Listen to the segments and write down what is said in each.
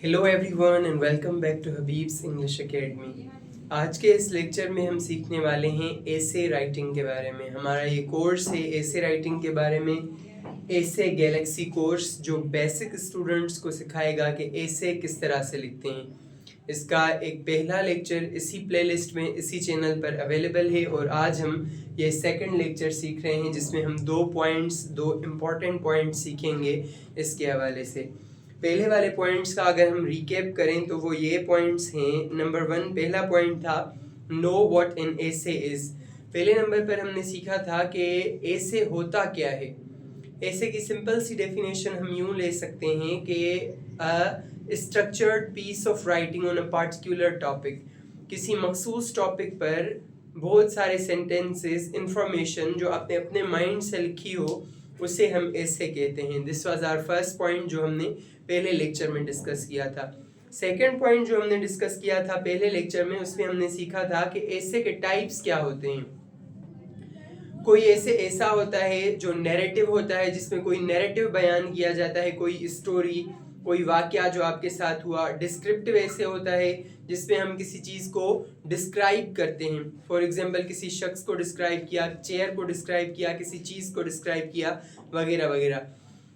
Hello everyone and welcome back to Habib's English Academy. आज के इस लेक्चर में हम सीखने वाले हैं एसे राइटिंग के बारे में। हमारा ये कोर्स है एसे राइटिंग के बारे में, एसे गैलेक्सी कोर्स, जो बेसिक स्टूडेंट्स को सिखाएगा कि एसे किस तरह से लिखते हैं। इसका एक पहला लेक्चर इसी प्लेलिस्ट में इसी चैनल पर अवेलेबल है और आज हम ये सेकंड लेक्चर सीख रहे हैं जिसमें हम दो इम्पॉर्टेंट पॉइंट्स सीखेंगे इसके हवाले से। पहले वाले पॉइंट्स का अगर हम रिकैप करें तो वो ये पॉइंट्स हैं। नंबर 1, पहला पॉइंट था know what an essay is. पहले नंबर पर हमने सीखा था कि एसे होता क्या है। एसे की सिंपल सी डेफिनेशन हम यूँ ले सकते हैं कि structured piece of writing on a particular topic. किसी मखसूस टॉपिक पर बहुत सारे सेंटेंसेस, इंफॉर्मेशन जो आपने अपने माइंड से लिखी हो, उसे हम एसे कहते हैं। This was our first point जो हमने पहले लेक्चर में डिस्कस किया था। सेकंड पॉइंट जो हमने डिस्कस किया था पहले लेक्चर में, उसमें हमने सीखा था कि एसे के टाइप्स क्या होते हैं। कोई एसे ऐसा होता है जो नैरेटिव होता है, जिसमें कोई नैरेटिव बयान किया जाता है, कोई स्टोरी, कोई वाकया जो आपके साथ हुआ। डिस्क्रिप्टिव ऐसे होता है जिसमें हम किसी चीज़ को डिस्क्राइब करते हैं। फॉर एग्जांपल किसी शख्स को डिस्क्राइब किया, चेयर को डिस्क्राइब किया, किसी चीज़ को डिस्क्राइब किया, वगैरह वगैरह।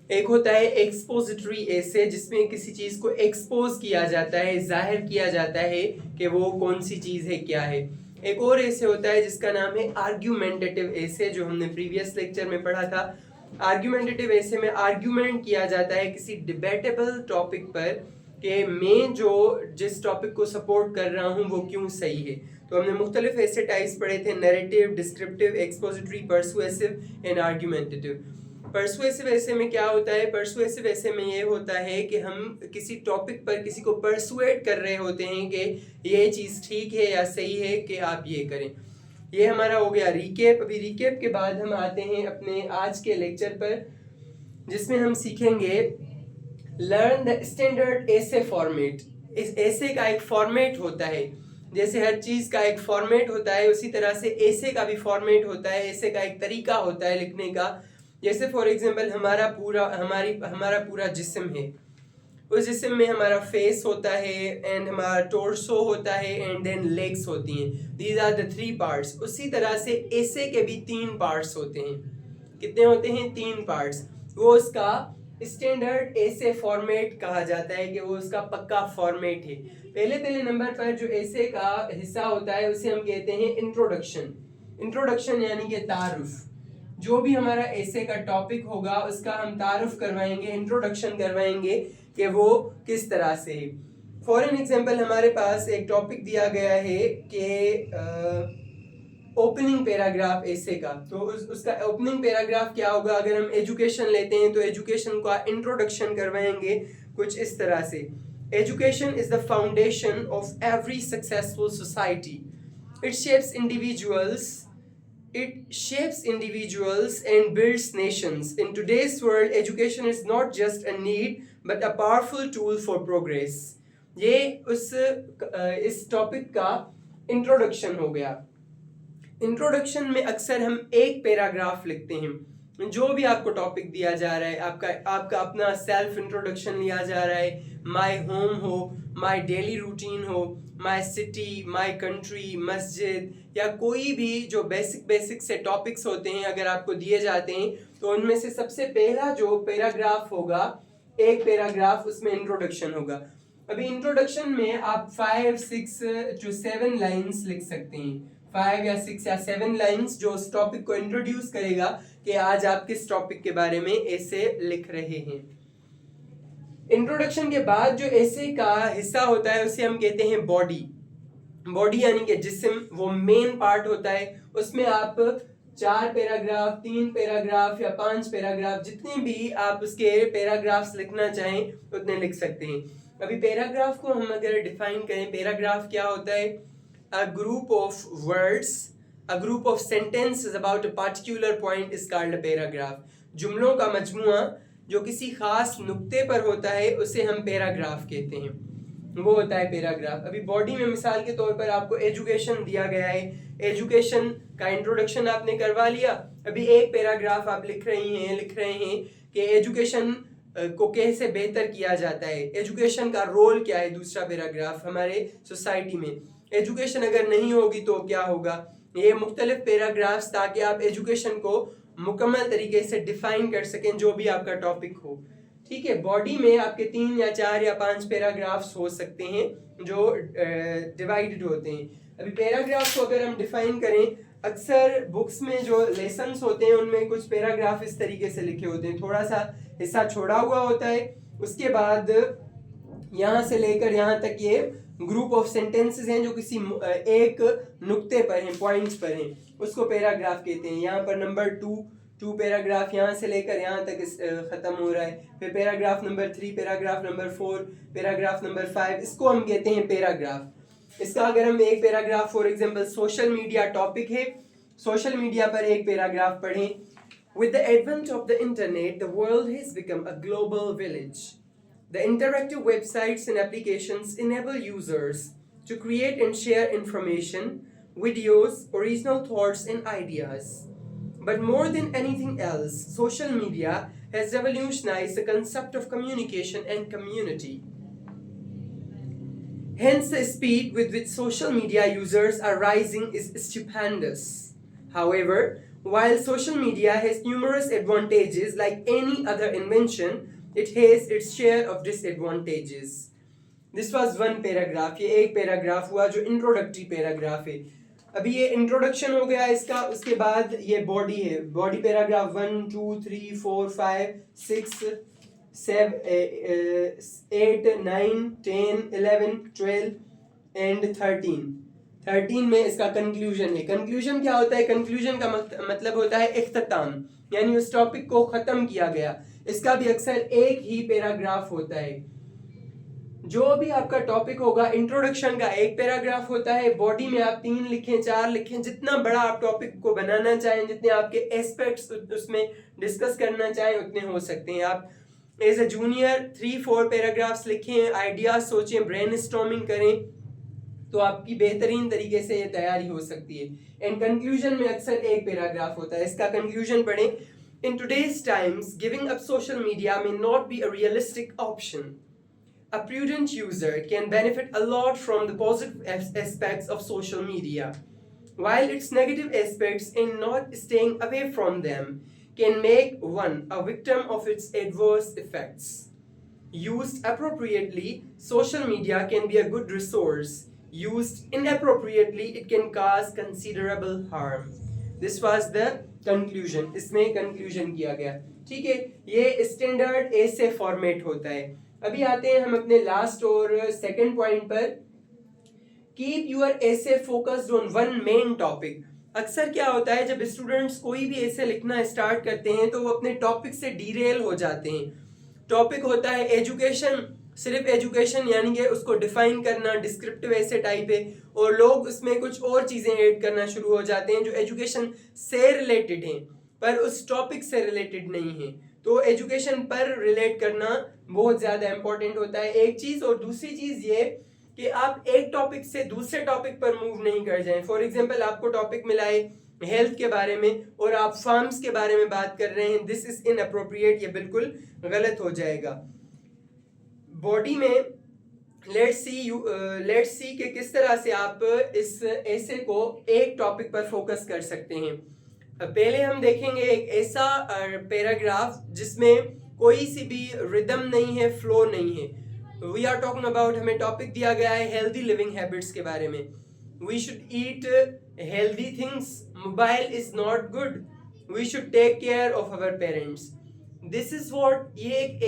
एक होता है एक्सपोजिटरी ऐसे, जिसमें किसी चीज़ को एक्सपोज किया जाता है, जाहिर किया जाता है कि वो कौन सी चीज़ है, क्या है। एक और ऐसे होता है जिसका नाम है आर्ग्यूमेंटेटिव ऐसे, जो हमने प्रीवियस लेक्चर में पढ़ा था। आर्ग्यूमेंटेटिव ऐसे में आर्ग्यूमेंट किया जाता है किसी डिबेटेबल टॉपिक पर कि मैं जो जिस टॉपिक को सपोर्ट कर रहा हूँ वो क्यों सही है। तो हमने मुख्तलिफ ऐसे टाइप्स पढ़े थे: narrative, descriptive, expository, persuasive and argumentative. Persuasive ऐसे में क्या होता है? परसुएसिव ऐसे में ये होता है कि हम किसी टॉपिक पर किसी को परसुएट कर रहे होते हैं कि ये चीज़ ठीक है या सही है कि आप ये करें। ये हमारा हो गया रिकेप। अभी रिकेप के बाद हम आते हैं अपने आज के लेक्चर पर, जिसमें हम सीखेंगे learn the standard essay format. इस एसे का एक फॉर्मेट होता है, जैसे हर चीज़ का एक फॉर्मेट होता है उसी तरह से एसे का भी फॉर्मेट होता है। एसे का एक तरीका होता है लिखने का। जैसे फॉर एग्जांपल हमारा पूरा जिस्म है, उस जिस्म में हमारा फेस होता है एंड हमारा टोर्सो होता है एंड देन लेग्स होती हैं। These are the 3 parts. उसी तरह से एसे के भी 3 पार्ट्स होते हैं। कितने होते हैं? 3 पार्ट्स। वो उसका स्टैंडर्ड एसे फॉर्मेट कहा जाता है कि वो उसका पक्का फॉर्मेट है। पहले नंबर पर जो एसे का हिस्सा होता है उसे हम कहते हैं इंट्रोडक्शन। इंट्रोडक्शन यानी कि तारुफ। जो भी हमारा एसे का टॉपिक होगा उसका हम तारुफ करवाएंगे, इंट्रोडक्शन करवाएंगे कि वो किस तरह से है। फॉर एन एग्जाम्पल हमारे पास एक टॉपिक दिया गया है कि ओपनिंग पैराग्राफ एसे का। तो उसका ओपनिंग पैराग्राफ क्या होगा? अगर हम एजुकेशन लेते हैं तो एजुकेशन का इंट्रोडक्शन करवाएंगे कुछ इस तरह से: education is the foundation of every successful society. It shapes individuals and builds nations. In today's world, education is not just a need but a powerful tool for progress. ये इस topic का introduction हो गया। Introduction में अक्सर हम एक paragraph लिखते हैं। जो भी आपको टॉपिक दिया जा रहा है, आपका अपना सेल्फ इंट्रोडक्शन लिया जा रहा है, माय होम हो, माय डेली रूटीन हो, माय सिटी, माय कंट्री, मस्जिद, या कोई भी जो बेसिक से टॉपिक्स होते हैं अगर आपको दिए जाते हैं तो उनमें से सबसे पहला जो पैराग्राफ होगा, एक पैराग्राफ, उसमें इंट्रोडक्शन होगा। अभी इंट्रोडक्शन में आप 5, 6 to 7 लाइन्स लिख सकते हैं। 5 या 6 या 7 लाइन्स जो उस टॉपिक को इंट्रोड्यूस करेगा कि आज आप किस टॉपिक के बारे में ऐसे लिख रहे हैं। इंट्रोडक्शन के बाद जो ऐसे का हिस्सा होता है उसे हम कहते हैं बॉडी। बॉडी यानी कि जिस्म, वो मेन पार्ट होता है। उसमें आप 4 पैराग्राफ, 3 पैराग्राफ या 5 पैराग्राफ, जितने भी आप उसके पैराग्राफ्स लिखना चाहें उतने लिख सकते हैं। अभी पैराग्राफ को हम अगर डिफाइन करें, पैराग्राफ क्या होता है? A group of words, a group of sentences about a particular point is called a paragraph. जुमलों का मजमुआ जो किसी खास नुक्ते पर होता है उसे हम पैराग्राफ कहते हैं, वो होता है पैराग्राफ। अभी बॉडी में मिसाल के तौर पर आपको एजुकेशन दिया गया है, एजुकेशन का इंट्रोडक्शन आपने करवा लिया। अभी एक पैराग्राफ आप लिख रहे हैं कि एजुकेशन को कैसे बेहतर किया जाता है, एजुकेशन का रोल क्या है। दूसरा पैराग्राफ हमारे सोसाइटी में एजुकेशन अगर नहीं होगी तो क्या होगा। ये मुख्तलिफ पैराग्राफ्स ताकि आप एजुकेशन को मुकम्मल तरीके से डिफाइन कर सकें जो भी आपका टॉपिक हो। ठीक है, बॉडी में आपके 3 या 4 या 5 पैराग्राफ्स हो सकते हैं जो डिवाइडेड होते हैं। अभी पैराग्राफ को अगर हम डिफाइन करें, अक्सर बुक्स में जो लेसन्स होते हैं उनमें कुछ पैराग्राफ इस तरीके से लिखे होते हैं, थोड़ा सा हिस्सा छोड़ा हुआ होता है, उसके बाद यहाँ से लेकर यहाँ तक ये ग्रुप ऑफ सेंटेंसेस हैं जो किसी एक नुक्ते पर हैं, पॉइंट्स पर हैं, उसको पैराग्राफ कहते हैं। यहाँ पर नंबर 2 पैराग्राफ यहाँ से लेकर यहाँ तक खत्म हो रहा है, फिर paragraph number 3, paragraph number 4, paragraph number 5, इसको हम कहते हैं पैराग्राफ। इसका अगर हम एक paragraph for example social media topic है, सोशल मीडिया पर एक पैराग्राफ पढ़ें। With the advent of the internet, the world has become a global village. The interactive websites and applications enable users to create and share information, videos, original thoughts, and ideas. But more than anything else, social media has revolutionized the concept of communication and community. Hence, the speed with which social media users are rising is stupendous. However, while social media has numerous advantages, like any other invention, it has its share of disadvantages. This was one paragraph. ये एक paragraph हुआ जो introductory paragraph है। अभी ये introduction हो गया इसका, उसके बाद ये बॉडी है। बॉडी पैराग्राफ 1, 2, 3, 4, 5, 6, 7, 8, 9, 10, 11, 12 एंड 13 में इसका कंक्लूजन है। कंक्लूजन क्या होता है? कंक्लूजन का मतलब होता है इख्तिताम, यानी उस टॉपिक को खत्म किया गया। इसका भी अक्सर एक ही पैराग्राफ होता है। जो भी आपका टॉपिक होगा, इंट्रोडक्शन का एक पैराग्राफ होता है, बॉडी में आप 3 लिखें, 4 लिखें, जितना बड़ा आप टॉपिक को बनाना चाहें, जितने आपके एस्पेक्ट्स उसमें डिस्कस करना चाहें उतने हो सकते हैं। आप एज ए जूनियर 3-4 पैराग्राफ्स लिखें, आइडियाज सोचें, ब्रेनस्टॉर्मिंग करें, तो आपकी बेहतरीन तरीके से ये तैयारी हो सकती है। एंड कंक्लूजन में अक्सर एक पैराग्राफ होता है। इसका कंक्लूजन पढ़ें। In today's times, giving up social media may not be a realistic option. A prudent user can benefit a lot from the positive aspects of social media, while its negative aspects in not staying away from them can make one a victim of its adverse effects. Used appropriately, social media can be a good resource. Used inappropriately, it can cause considerable harm. This was the conclusion. इसमें conclusion किया गया। ठीक है, ये standard ऐसे format होता है। अभी आते हैं हम अपने लास्ट और सेकंड पॉइंट पर। कीप यूर ऐसे focused on one main topic. अक्सर क्या होता है, जब स्टूडेंट्स कोई भी ऐसे लिखना स्टार्ट करते हैं तो वो अपने टॉपिक से डीरेल हो जाते हैं। टॉपिक होता है एजुकेशन, सिर्फ एजुकेशन यानी कि उसको डिफाइन करना, डिस्क्रिप्टिव ऐसे टाइप है, और लोग उसमें कुछ और चीज़ें ऐड करना शुरू हो जाते हैं जो एजुकेशन से रिलेटेड हैं पर उस टॉपिक से रिलेटेड नहीं है। तो एजुकेशन पर रिलेट करना बहुत ज़्यादा इंपॉर्टेंट होता है, एक चीज़। और दूसरी चीज़ ये कि आप एक टॉपिक से दूसरे टॉपिक पर मूव नहीं कर जाएं। फॉर एग्जांपल, आपको टॉपिक मिला है हेल्थ के बारे में और आप फार्म्स के बारे में बात कर रहे हैं, दिस इज इनअप्रोप्रिएट, ये बिल्कुल गलत हो जाएगा। बॉडी में लेट्स सी कि किस तरह से आप इस ऐसे को एक टॉपिक पर फोकस कर सकते हैं। पहले हम देखेंगे एक ऐसा पैराग्राफ जिसमें कोई सी भी रिदम नहीं है, फ्लो नहीं है। वी आर टॉकिंग अबाउट, हमें टॉपिक दिया गया है हेल्दी लिविंग हैबिट्स के बारे में। We should eat healthy things, mobile is not good, we should take care of our parents. This is what, ये एक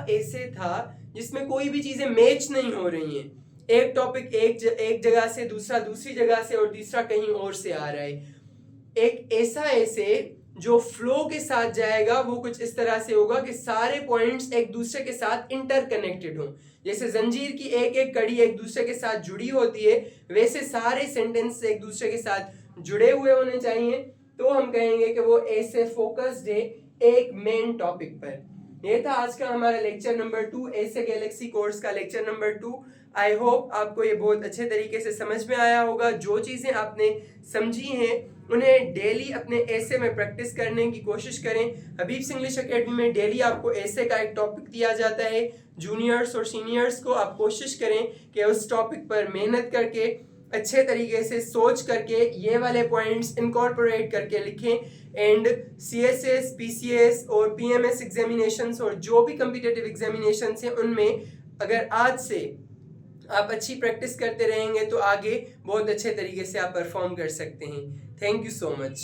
ऐसे था जिसमें कोई भी चीजें मैच नहीं हो रही हैं। एक टॉपिक एक जगह से, दूसरा दूसरी जगह से, और तीसरा कहीं और से आ रहा है। एक ऐसे जो फ्लो के साथ जाएगा वो कुछ इस तरह से होगा कि सारे पॉइंट्स एक दूसरे के साथ इंटरकनेक्टेड हों। जैसे जंजीर की एक एक कड़ी एक दूसरे के साथ जुड़ी होती है, वैसे सारे सेंटेंस एक दूसरे के साथ जुड़े हुए होने चाहिए। तो हम कहेंगे कि वो ऐसे फोकस्ड है एक मेन टॉपिक पर। ये था आज का हमारा लेक्चर नंबर 2, ऐसे गैलेक्सी कोर्स का लेक्चर नंबर 2। आई होप आपको ये बहुत अच्छे तरीके से समझ में आया होगा। जो चीज़ें आपने समझी हैं उन्हें डेली अपने ऐसे में प्रैक्टिस करने की कोशिश करें। हबीब्स इंग्लिश एकेडमी में डेली आपको ऐसे का एक टॉपिक दिया जाता है। जूनियर्स और सीनियर्स को आप कोशिश करें कि उस टॉपिक पर मेहनत करके अच्छे तरीके से सोच करके ये वाले पॉइंट्स इनकॉर्पोरेट करके लिखें। एंड CSS, PCS और PMS एग्जामिनेशंस और जो भी कम्पिटिटिव एग्जामिनेशंस हैं उनमें अगर आज से आप अच्छी प्रैक्टिस करते रहेंगे तो आगे बहुत अच्छे तरीके से आप परफॉर्म कर सकते हैं। Thank you so much.